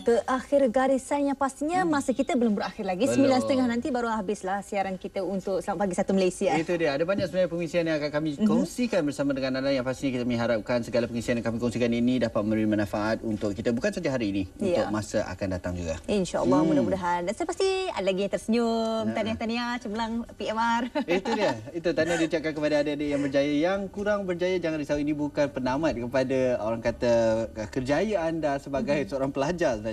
ke akhir garisan yang pastinya masa kita belum berakhir lagi. 9.30 nanti baru habislah siaran kita untuk Selamat Pagi Satu Malaysia. Itu dia. Ada banyak sebenarnya pengisian yang akan kami kongsikan bersama dengan anda, yang pastinya kita mengharapkan segala pengisian yang kami kongsikan ini dapat memberi manfaat untuk kita bukan saja hari ini, untuk masa akan datang juga. InsyaAllah, mudah-mudahan. Dan saya pasti ada lagi yang tersenyum. Tahniah-tahniah cemerlang PMR. Itu dia. Itu tahniah diucapkan kepada adik-adik yang berjaya. Yang kurang berjaya, jangan risau, ini bukan penamat kepada orang kata kerjaya anda sebagai seorang pelajar sebenarnya.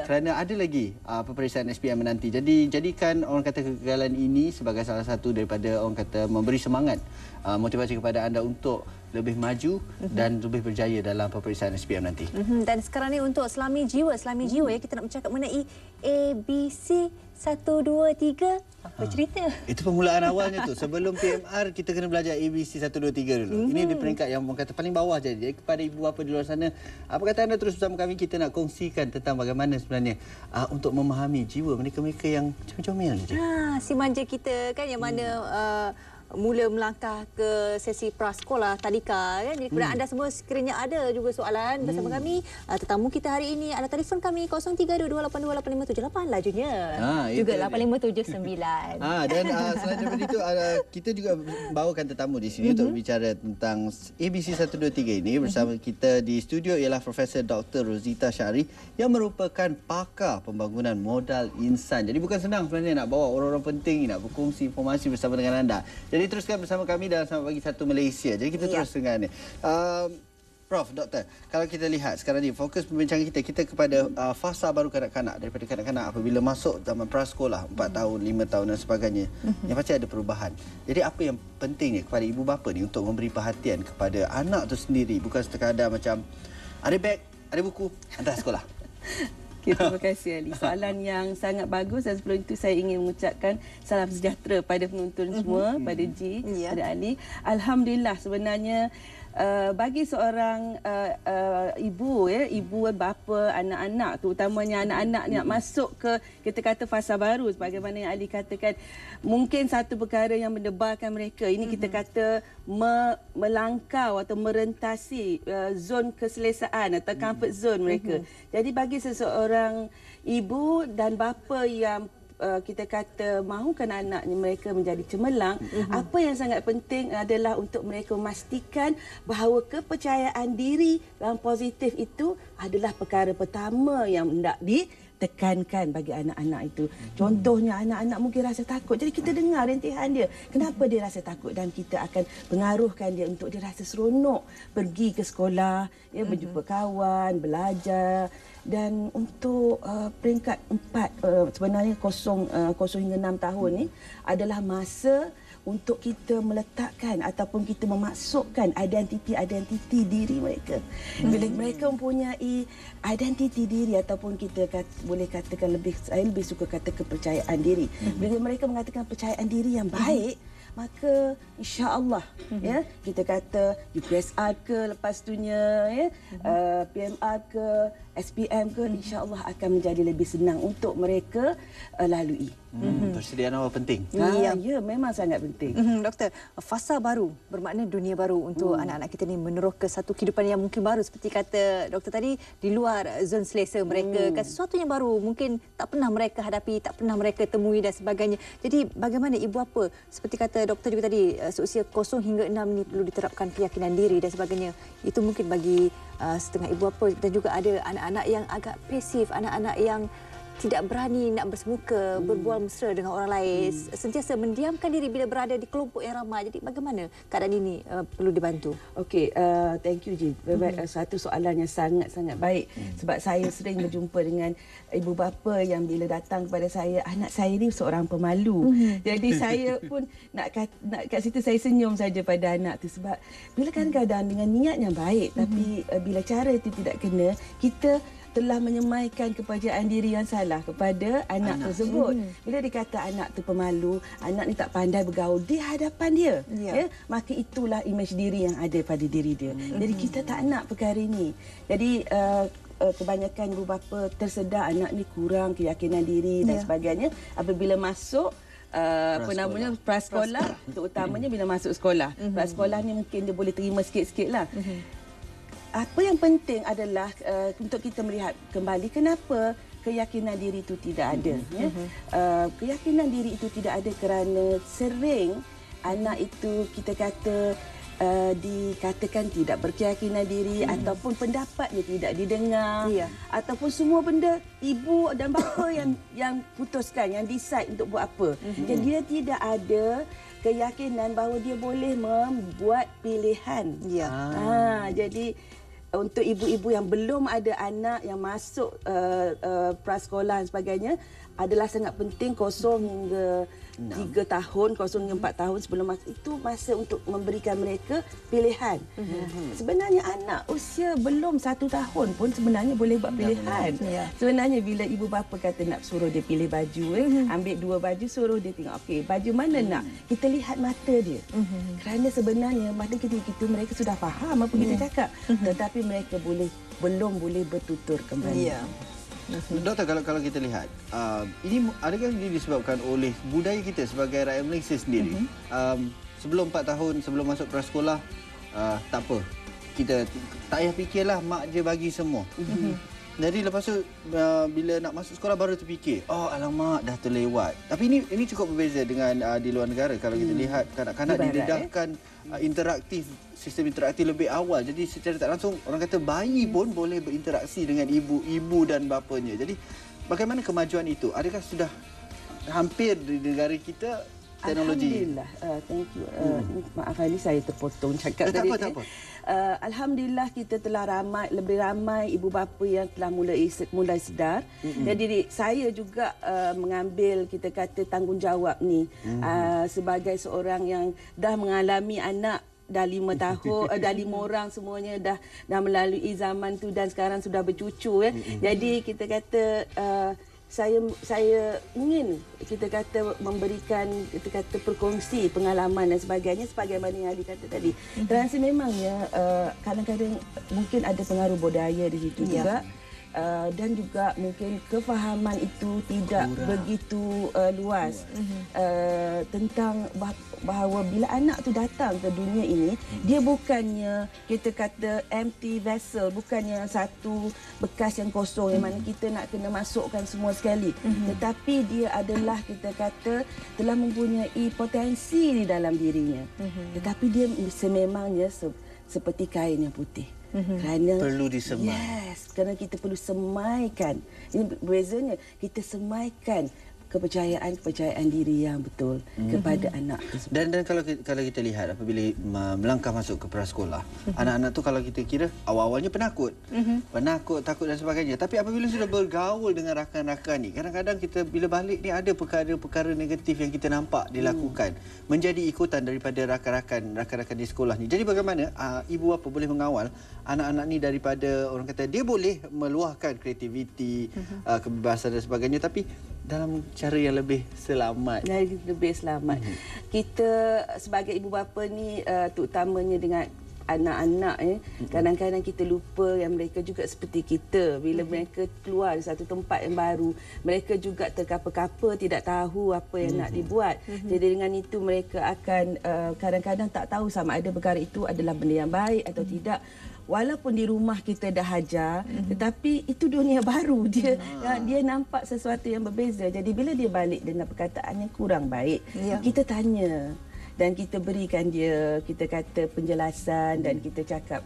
Kerana ada lagi peperiksaan SPM menanti. Jadi jadikan orang kata kegagalan ini sebagai salah satu daripada orang kata memberi semangat, motivasi kepada anda untuk lebih maju dan lebih berjaya dalam peperiksaan SPM nanti. Dan sekarang ni untuk Selami Jiwa ya, kita nak bercakap mengenai ABC 1, 2, 3. Apa cerita? Itu permulaan awalnya tu. Sebelum PMR kita kena belajar ABC 1, 2, 3 dulu. Ini di peringkat yang orang kata paling bawah je. Jadi kepada ibu bapa di luar sana, apa kata anda terus bersama kami, kita nak kongsikan tentang bagaimana sebenarnya untuk memahami jiwa mereka-mereka yang comel je. Si manja kita kan, yang mana mula melangkah ke sesi prasekolah tadika kan. Jadi kepada anda semua, sekiranya ada juga soalan bersama kami, tetamu kita hari ini, anda telefon kami 0322828578 lajunya. Juga 8579. Dan selain daripada itu, kita juga bawakan tetamu di sini untuk bicara tentang ABC 123 ini. Bersama kita di studio ialah Profesor Dr. Rozita Syari yang merupakan pakar pembangunan modal insan. Jadi bukan senang sebenarnya nak bawa orang-orang penting, nak berkongsi informasi bersama dengan anda. Jadi teruskan bersama kami dalam Selamat Pagi Satu Malaysia. Jadi kita terus dengan ni. Prof, Doktor, kalau kita lihat sekarang ni, fokus pembincangan kita kepada fasa baru kanak-kanak. Daripada kanak-kanak apabila masuk zaman prasekolah, 4 tahun, 5 tahun dan sebagainya, yang pasti ada perubahan. Jadi apa yang penting ni kepada ibu bapa ni untuk memberi perhatian kepada anak tu sendiri, bukan sekadar macam ada beg, ada buku, hantar sekolah. Terima kasih Ali. Soalan yang sangat bagus, dan sebelum itu saya ingin mengucapkan salam sejahtera pada penonton semua, pada Ji, pada Ali. Alhamdulillah, sebenarnya bagi seorang ibu bapa anak-anak, terutamanya anak-anak yang masuk ke, kita kata, fasa baru, sebagaimana yang Ali katakan, mungkin satu perkara yang mendebarkan mereka ini, kita kata melangkau atau merentasi zon keselesaan atau comfort zone mereka. Jadi bagi seseorang ibu dan bapa yang kita kata mahukan anaknya mereka menjadi cemerlang, apa yang sangat penting adalah untuk mereka memastikan bahawa kepercayaan diri yang positif itu adalah perkara pertama yang hendak ditekankan bagi anak-anak itu. Contohnya, anak-anak mungkin rasa takut. Jadi kita dengar rintihan dia. Kenapa dia rasa takut? Dan kita akan pengaruhkan dia untuk dia rasa seronok pergi ke sekolah, berjumpa kawan, belajar. Dan untuk peringkat 4, sebenarnya 0 hingga 6 tahun ni adalah masa untuk kita meletakkan ataupun kita memasukkan identiti diri mereka. Bila mereka mempunyai identiti diri, ataupun kita boleh katakan saya lebih suka kata kepercayaan diri. Bila mereka mengatakan percayaan diri yang baik, maka insya-Allah kita kata UPSR ke lepas itunya PMR ke SPM ke, insya-Allah akan menjadi lebih senang untuk mereka lalui. Persediaan awal penting. Ya, memang sangat penting. Doktor, fasa baru bermakna dunia baru untuk anak-anak kita ni, meneroh ke satu kehidupan yang mungkin baru, seperti kata doktor tadi, di luar zon selesa mereka, kan sesuatu yang baru, mungkin tak pernah mereka hadapi, tak pernah mereka temui dan sebagainya. Jadi bagaimana ibu apa, seperti kata doktor juga tadi, seusia 0 hingga 6 ni perlu diterapkan keyakinan diri dan sebagainya. Itu mungkin bagi setengah ibu bapa, dan juga ada anak-anak yang agak pasif, anak-anak yang tidak berani nak bersemuka, berbual mesra dengan orang lain, sentiasa mendiamkan diri bila berada di kelompok yang ramai. Jadi bagaimana keadaan ini perlu dibantu? Okey, thank you Ji. Satu soalan yang sangat-sangat baik, sebab saya sering berjumpa dengan ibu bapa yang bila datang kepada saya, anak saya ni seorang pemalu. Jadi saya pun nak kat situ saya senyum saja pada anak tu, sebab bila kadang-kadang dengan niat yang baik, tapi bila cara itu tidak kena, kita telah menyemaikan kepercayaan diri yang salah kepada anak tersebut. Bila dikata anak tu pemalu, anak ni tak pandai bergaul di hadapan dia, maka itulah imej diri yang ada pada diri dia. Jadi kita tak nak perkara ini. Jadi kebanyakan ibu bapa tersedar anak ni kurang keyakinan diri dan sebagainya. Apabila masuk prasekolah, terutamanya bila masuk sekolah. Prasekolah ni mungkin dia boleh terima sikit-sikit lah. apa yang penting adalah untuk kita melihat kembali kenapa keyakinan diri itu tidak ada. Ya. Keyakinan diri itu tidak ada kerana sering anak itu kita kata dikatakan tidak berkeyakinan diri ataupun pendapatnya tidak didengar ataupun semua benda ibu dan bapa yang putuskan, yang decide untuk buat apa. Jadi dia tidak ada keyakinan bahawa dia boleh membuat pilihan. Jadi untuk ibu-ibu yang belum ada anak yang masuk prasekolah dan sebagainya adalah sangat penting 0 hingga 3 tahun, 0 hingga 4 tahun sebelum itu masa untuk memberikan mereka pilihan. Sebenarnya anak usia belum 1 tahun pun sebenarnya boleh buat pilihan. Sebenarnya bila ibu bapa kata nak suruh dia pilih baju, ambil 2 baju suruh dia tengok, okey baju mana nak? Kita lihat mata dia. Kerana sebenarnya mata kita mereka sudah faham apa kita cakap, tetapi mereka belum boleh bertutur kembali. Doktor, kalau kita lihat, ini adakah ini disebabkan oleh budaya kita sebagai rakyat Malaysia sendiri? Sebelum 4 tahun, sebelum masuk prasekolah, tak apa. Kita tak payah fikirlah, mak je bagi semua. Jadi lepas tu, bila nak masuk sekolah baru terfikir, oh alamak dah terlewat. Tapi ini cukup berbeza dengan di luar negara. Kalau kita lihat kanak-kanak didedahkan sistem interaktif lebih awal. Jadi secara tak langsung orang kata bayi pun boleh berinteraksi dengan ibu dan bapanya. Jadi bagaimana kemajuan itu? Adakah sudah hampir di negara kita teknologi? Alhamdulillah. Thank you. Maaf Ali, saya terpotong cakap tadi. Tak apa. Alhamdulillah kita telah lebih ramai ibu bapa yang telah mulai sedar. Jadi saya juga mengambil kita kata tanggungjawab ni sebagai seorang yang dah mengalami anak dah 5 tahun, dah 5 orang semuanya dah melalui zaman tu dan sekarang sudah bercucu ya. Jadi kita kata saya ingin kita kata memberikan kita kata perkongsi pengalaman dan sebagainya sebagaimana yang Ali kata tadi. Kerana memangnya kadang-kadang mungkin ada pengaruh budaya di situ juga. Dan juga mungkin kefahaman itu tidak begitu luas tentang bahawa bila anak tu datang ke dunia ini, dia bukannya kita kata empty vessel, bukannya satu bekas yang kosong yang mana kita nak kena masukkan semua sekali, tetapi dia adalah kita kata telah mempunyai potensi di dalam dirinya, tetapi dia sememangnya seperti kain yang putih. Kerana perlu disemai. Yes, kerana kita perlu semaikan. Ini bezanya, kita semaikan kepercayaan diri yang betul kepada anak tersebut. Dan kalau kita lihat apabila melangkah masuk ke prasekolah, anak-anak tu kalau kita kira awal-awalnya penakut, takut dan sebagainya. Tapi apabila sudah bergaul dengan rakan-rakan ni, kadang-kadang kita bila balik ni ada perkara-perkara negatif yang kita nampak dilakukan menjadi ikutan daripada rakan-rakan di sekolah ni. Jadi bagaimana ibu bapa boleh mengawal anak-anak ni daripada orang kata dia boleh meluahkan kreativiti, kebebasan dan sebagainya, tapi dalam cara yang lebih selamat. Lebih selamat. Kita sebagai ibu bapa ni terutamanya dengan anak-anak kadang-kadang kita lupa yang mereka juga seperti kita. Bila mereka keluar di satu tempat yang baru, mereka juga terkapa-kapa, tidak tahu apa yang nak dibuat. Jadi dengan itu mereka akan kadang-kadang tak tahu sama ada perkara itu adalah benda yang baik atau tidak. Walaupun di rumah kita dah ajar, tetapi itu dunia baru. Dia nampak sesuatu yang berbeza. Jadi bila dia balik dengan perkataan yang kurang baik, kita tanya dan kita berikan dia kita kata penjelasan dan kita cakap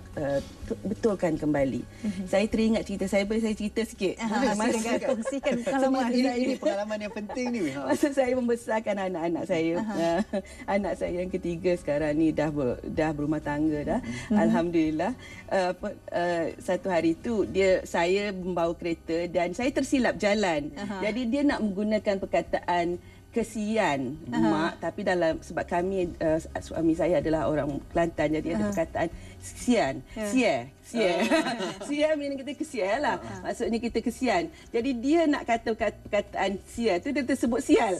betulkan kembali. Saya teringat cerita saya, boleh saya cerita sikit? Boleh kongsikan pengalaman. Ini pengalaman yang penting ni. Masa saya membesarkan anak-anak saya, anak saya yang ketiga sekarang ni dah berumah tangga dah. Alhamdulillah. Satu hari tu saya membawa kereta dan saya tersilap jalan. Jadi dia nak menggunakan perkataan kesian mak, tapi sebab kami suami saya adalah orang Kelantan, jadi ada perkataan sian, sian meaning kita kesian lah, maksudnya kita kesian. Jadi dia nak kata perkataan sian tu dia tersebut sial.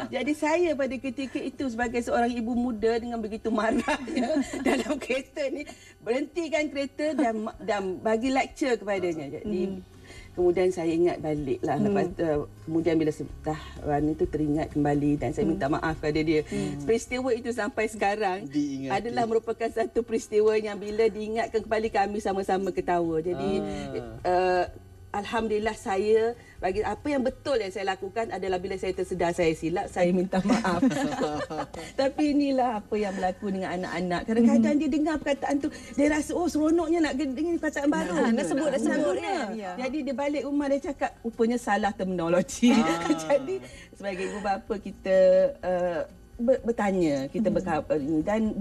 Jadi saya pada ketika itu sebagai seorang ibu muda dengan begitu marahnya dalam kereta ni, berhentikan kereta dan bagi lecture kepadanya. Jadi kemudian saya ingat balik lah. Lepas kemudian bila dah warna itu teringat kembali dan saya minta maaf pada dia. Peristiwa itu sampai sekarang adalah merupakan satu peristiwa yang bila diingatkan kembali kami sama-sama ketawa. Jadi alhamdulillah saya bagi apa yang betul yang saya lakukan adalah bila saya tersedar saya silap, saya minta maaf. Tapi inilah apa yang berlaku dengan anak-anak. Kadang-kadang dia dengar perkataan tu, dia rasa seronoknya nak dengar perkataan baru. Nak sebut kan. Jadi dia balik rumah dia cakap rupanya salah terminologi. Jadi sebagai ibu bapa kita bertanya, kita dan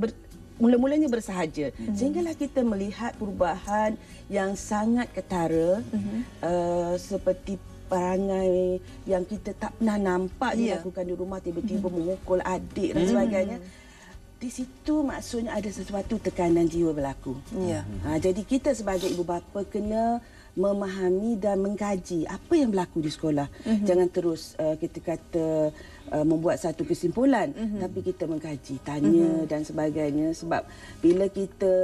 mula-mulanya bersahaja sehinggalah kita melihat perubahan yang sangat ketara seperti perangai yang kita tak pernah nampak dilakukan di rumah, tiba-tiba memukul adik dan sebagainya. Di situ maksudnya ada sesuatu tekanan jiwa berlaku. Jadi kita sebagai ibu bapa kena memahami dan mengkaji apa yang berlaku di sekolah. Jangan terus kita kata membuat satu kesimpulan, tapi kita mengkaji, tanya dan sebagainya. Sebab bila kita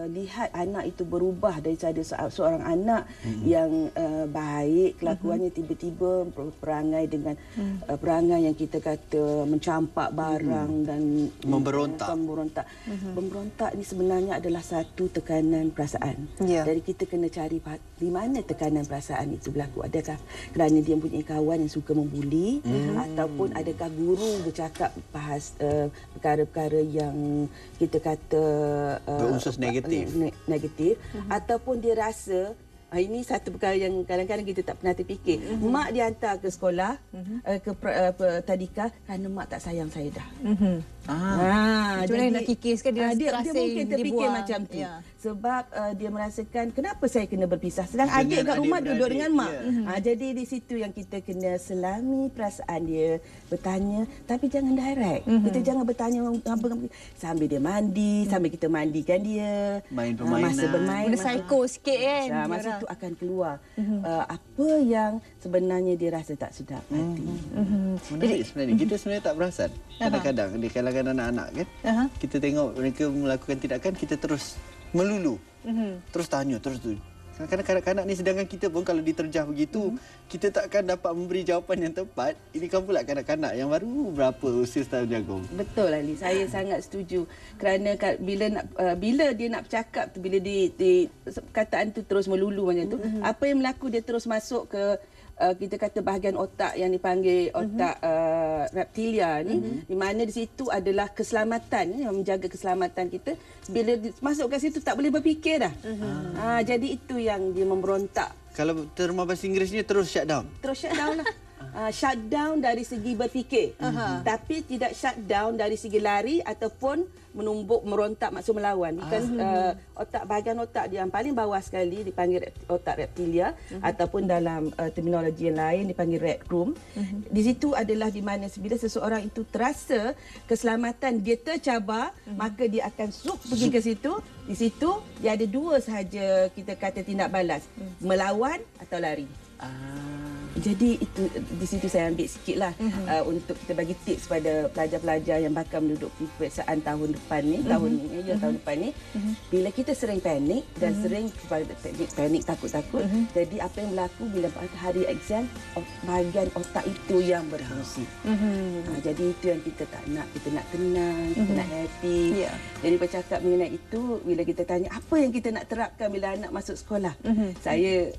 lihat anak itu berubah daripada seorang anak yang baik kelakuannya, tiba-tiba perangai dengan perangai yang kita kata mencampak barang dan memberontak. Memberontak ni sebenarnya adalah satu tekanan perasaan. Jadi kita kena cari di mana tekanan perasaan itu berlaku. Adakah kerana dia mempunyai kawan yang suka membuli, ataupun adakah guru bercakap perkara-perkara yang kita kata berunsur negatif, ataupun dia rasa ini satu perkara yang kadang-kadang kita tak pernah terfikir. Mak dia hantar ke sekolah, ke tadika kerana mak tak sayang saya dah. Jadi nak kikiskan dia mungkin terfikir macam tu. Sebab dia merasakan kenapa saya kena berpisah sedang adik kat rumah duduk dengan mak. Jadi di situ yang kita kena selami perasaan dia, bertanya tapi jangan direct. Kita jangan bertanya sambil dia mandi, sambil kita mandikan dia, main permainan. Masa bermain, benda psycho sikit kan. Masa itu akan keluar apa yang sebenarnya dia rasa tak sedap hati. Menarik sebenarnya. Kita sebenarnya tak perasan. Kadang-kadang di kalangan anak-anak kan, kita tengok mereka melakukan tindakan, kita terus melulu. Terus tanya, terus tu. Kadang-kadang kanak-kanak ni, sedangkan kita pun kalau diterjah begitu, kita takkan dapat memberi jawapan yang tepat. Ini kan pula kanak-kanak yang baru berapa usia setahun jagung. Betul Ali, saya sangat setuju. Kerana bila dia nak bercakap tu, bila perkataan tu terus melulu macam tu, apa yang berlaku, dia terus masuk ke kita kata bahagian otak yang dipanggil otak reptilia ni, di mana di situ adalah keselamatan, yang menjaga keselamatan kita. Bila masuk ke situ tak boleh berfikir dah. Jadi itu yang dia memberontak. Kalau terma bahasa Inggerisnya terus shutdown. Terus shutdown lah. Shutdown dari segi berfikir, tapi tidak shutdown dari segi lari ataupun menumbuk, merontak, maksud melawan. Bukan bahagian otak dia yang paling bawah sekali dipanggil otak reptilia, ataupun dalam terminologi yang lain dipanggil red room. Di situ adalah di mana bila seseorang itu terasa keselamatan dia tercabar, maka dia akan pergi ke situ. Di situ dia ada dua sahaja kita kata tindak balas, melawan atau lari. Jadi itu di situ saya ambil sikitlah untuk kita bagi tips pada pelajar-pelajar yang bakal menduduki peperiksaan tahun depan ni, tahun depan ni. Bila kita sering panik dan sering panik takut-takut, jadi apa yang berlaku bila hari exam, bahagian otak itu yang berfungsi. Jadi itu yang kita tak nak, kita nak tenang, kita nak happy. Jadi bercakap mengenai itu, bila kita tanya apa yang kita nak terapkan bila anak masuk sekolah, saya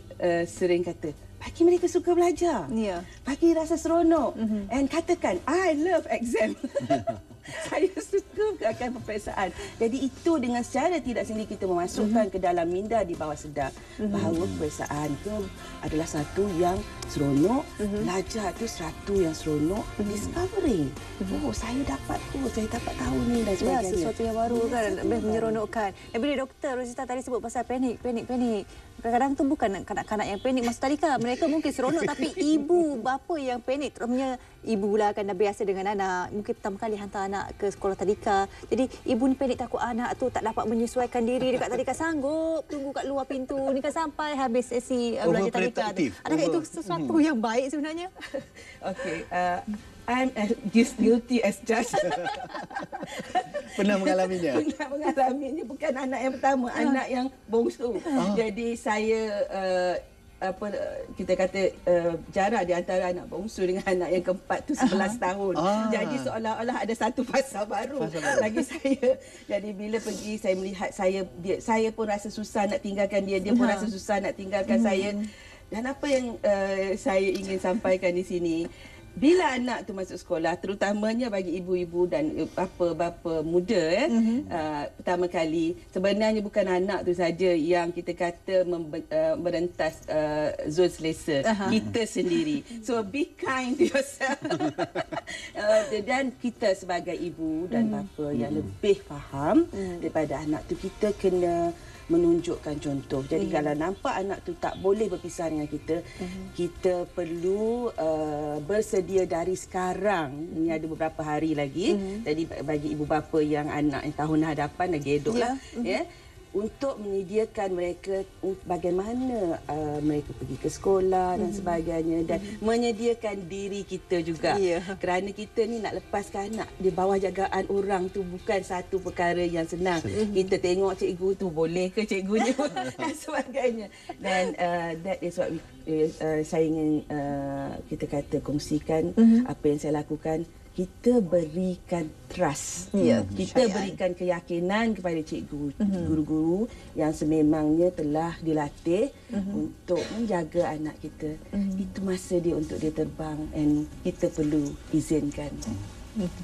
sering kata, bagi mereka suka belajar. Bagi rasa seronok. And katakan, I love exam. Saya suka akan peperiksaan. Jadi itu dengan secara tidak sendiri kita memasukkan ke dalam minda di bawah sedar bahawa peperiksaan itu adalah satu yang seronok. Belajar itu satu yang seronok. Discovery. Saya dapat tahu ni dan sebagainya. Sesuatu yang baru kan, lebih menyeronokkan. Dan bila Dr. Rosita tadi sebut pasal panik. Kadang-kadang tu bukan kanak-kanak yang panik masa tadika. Mereka mungkin seronok, tapi ibu bapa yang panik. Terutamanya ibu pula kan dah biasa dengan anak. Mungkin pertama kali hantar anak ke sekolah tadika. Jadi ibu ni panik, takut anak tu tak dapat menyesuaikan diri dekat tadika. Sanggup tunggu kat luar pintu ni kan sampai habis sesi belajar tadika. Adakah itu sesuatu yang baik sebenarnya? Okey. I'm as guilty as charged. Pernah mengalaminya? Pernah mengalaminya. Bukan anak yang pertama, anak yang bongsu. Jadi saya apa kita kata jarak di antara anak bongsu dengan anak yang keempat tu 11 tahun. Jadi seolah-olah ada satu fasa baru bagi saya. Jadi bila pergi saya melihat saya pun rasa susah nak tinggalkan dia, dia pun rasa susah nak tinggalkan saya. Dan apa yang saya ingin sampaikan di sini, bila anak tu masuk sekolah, terutamanya bagi ibu-ibu dan bapa muda pertama kali, sebenarnya bukan anak tu saja yang kita kata merentas zon selesa, kita sendiri. So be kind to yourself. Dan kita sebagai ibu dan bapa yang lebih faham daripada anak tu, kita kena menunjukkan contoh. Jadi kalau nampak anak tu tak boleh berpisah dengan kita, kita perlu bersedia dari sekarang. Ini ada beberapa hari lagi. Jadi bagi ibu bapa yang anak yang tahun hadapan lagi edoklah, untuk menyediakan mereka bagaimana mereka pergi ke sekolah dan sebagainya, dan menyediakan diri kita juga. Kerana kita ni nak lepaskan anak di bawah jagaan orang tu bukan satu perkara yang senang. Kita tengok cikgu tu, boleh ke cikgunya dan sebagainya. Dan that is what saya ingin kita kata kongsikan apa yang saya lakukan. Kita berikan trust. Kita berikan keyakinan kepada cikgu, guru-guru yang sememangnya telah dilatih untuk menjaga anak kita. Itu masa dia untuk dia terbang, and kita perlu izinkan.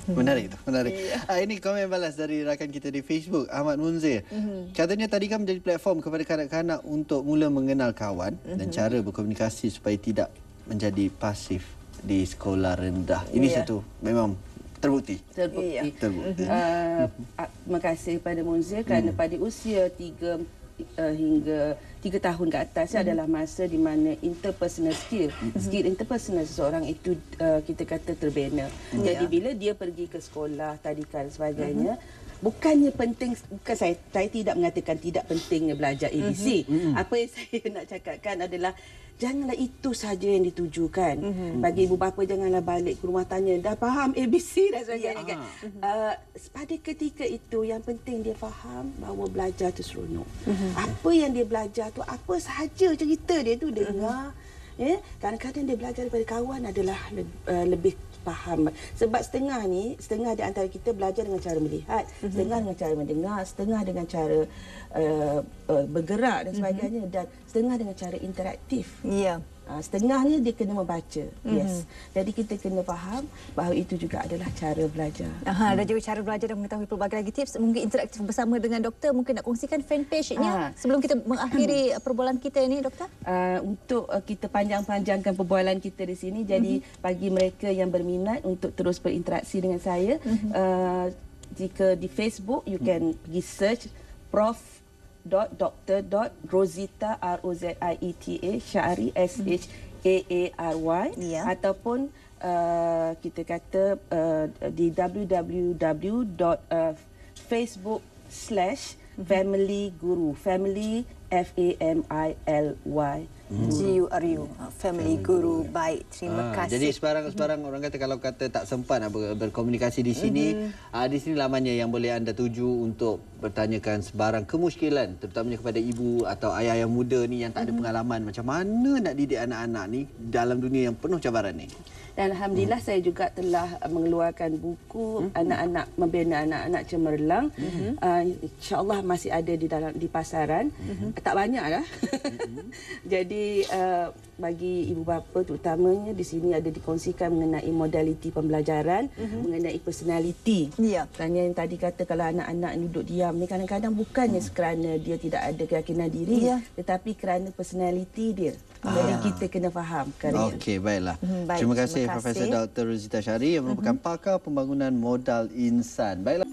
Menarik tu, menarik. Ini komen balas dari rakan kita di Facebook, Ahmad Munzir. Katanya tadika menjadi platform kepada kanak-kanak untuk mula mengenal kawan dan cara berkomunikasi supaya tidak menjadi pasif di sekolah rendah. Ini satu memang terbukti. Terima kasih kepada Munzir kerana pada usia 3 hingga 3 tahun ke atas adalah masa di mana interpersonal skill interpersonal seseorang itu kita kata terbina. Jadi bila dia pergi ke sekolah tadika dan sebagainya, bukannya penting, bukan saya tidak mengatakan tidak pentingnya belajar ABC. Apa yang saya nak cakapkan adalah janganlah itu saja yang ditujukan. Bagi ibu bapa, janganlah balik ke rumah tanya dah faham ABC dan sebagainya kan. Pada ketika itu yang penting dia faham bahawa belajar tu seronok. Apa yang dia belajar tu, apa sahaja cerita dia tu dengar. Kadang-kadang dia belajar daripada kawan adalah lebih faham. Sebab setengah di antara kita belajar dengan cara melihat, setengah dengan cara mendengar, setengah dengan cara bergerak dan sebagainya, dan setengah dengan cara interaktif. Setengahnya dia kena membaca. Jadi kita kena faham bahawa itu juga adalah cara belajar. Dan juga cara belajar dan mengetahui pelbagai lagi tips. Mungkin interaktif bersama dengan doktor, mungkin nak kongsikan fanpage-nya sebelum kita mengakhiri perbualan kita ini, doktor. Untuk kita panjang-panjangkan perbualan kita di sini, jadi bagi mereka yang berminat untuk terus berinteraksi dengan saya, jika di Facebook you can pergi search prof.dr.rosita ROZIETA Syahri SHAARY, ataupun kita kata di www.facebook.com/familyguru, family FAMILY GURU, Family Guru. Baik, terima kasih. Jadi sebarang orang kata kalau kata tak sempat nak berkomunikasi di sini, di sini lamannya yang boleh anda tuju untuk bertanyakan sebarang kemusykilan, terutamanya kepada ibu atau ayah yang muda ni yang tak ada pengalaman macam mana nak didik anak-anak ni dalam dunia yang penuh cabaran ni. Dan alhamdulillah saya juga telah mengeluarkan buku anak-anak, membina anak-anak cemerlang. InsyaAllah masih ada di pasaran. Tak banyak lah. Jadi bagi ibu bapa terutamanya di sini ada dikongsikan mengenai modaliti pembelajaran, mengenai personality. Tanya yang tadi kata kalau anak-anak duduk diam ni kadang-kadang bukannya kerana dia tidak ada keyakinan diri, tetapi kerana personality dia. Jadi kita kena faham. Okey, baiklah. Terima kasih Profesor Dr. Rosita Syahri yang merupakan pakar pembangunan modal insan. Baiklah.